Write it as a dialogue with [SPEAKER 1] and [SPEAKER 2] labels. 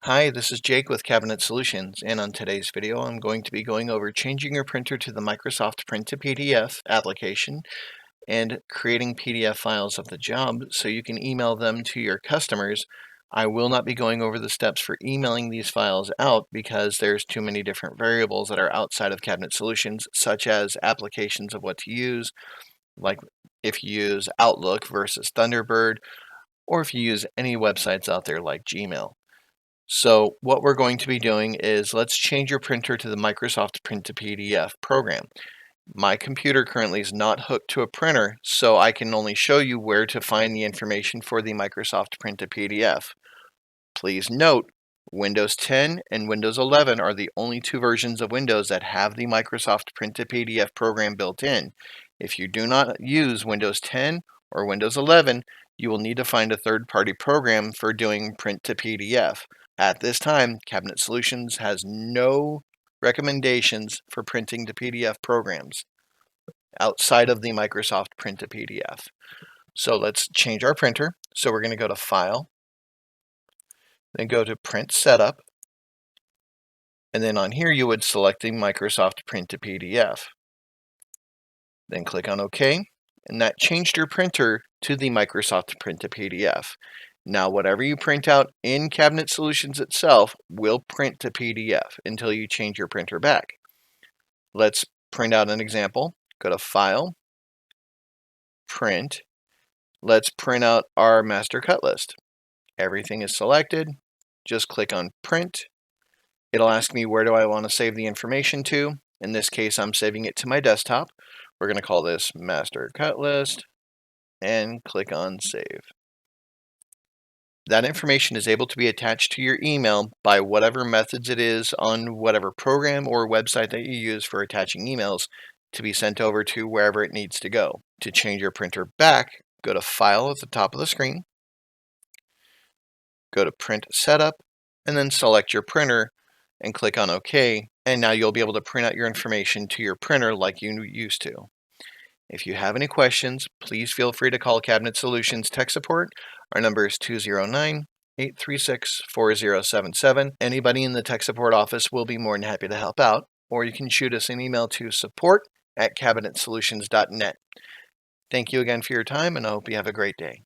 [SPEAKER 1] Hi, this is Jake with Cabinet Solutions, and on today's video I'm going to be going over changing your printer to the Microsoft Print to PDF application and creating PDF files of the job so you can email them to your customers. I will not be going over the steps for emailing these files out because there's too many different variables that are outside of Cabinet Solutions, such as applications of what to use, like if you use Outlook versus Thunderbird, or if you use any websites out there like Gmail. So what we're going to be doing is let's change your printer to the Microsoft Print to PDF program. My computer currently is not hooked to a printer, so I can only show you where to find the information for the Microsoft Print to PDF. Please note, Windows 10 and Windows 11 are the only two versions of Windows that have the Microsoft Print to PDF program built in. If you do not use Windows 10 or Windows 11, you will need to find a third-party program for doing Print to PDF. At this time, Cabinet Solutions has no recommendations for printing to PDF programs outside of the Microsoft Print to PDF. So let's change our printer. So we're going to go to File, then go to Print Setup, and then on here you would select the Microsoft Print to PDF. Then click on OK, and that changed your printer to the Microsoft Print to PDF. Now, whatever you print out in Cabinet Solutions itself will print to PDF until you change your printer back. Let's print out an example. Go to File, Print. Let's print out our master cut list. Everything is selected. Just click on Print. It'll ask me where do I want to save the information to. In this case, I'm saving it to my desktop. We're going to call this master cut list and click on Save. That information is able to be attached to your email by whatever methods it is on whatever program or website that you use for attaching emails to be sent over to wherever it needs to go. To change your printer back, go to File at the top of the screen, go to Print Setup, and then select your printer and click on OK, and now you'll be able to print out your information to your printer like you used to. If you have any questions, please feel free to call Cabinet Solutions Tech Support. Our number is 209-836-4077. Anybody in the tech support office will be more than happy to help out, or you can shoot us an email to support@cabinetsolutions.net. Thank you again for your time, and I hope you have a great day.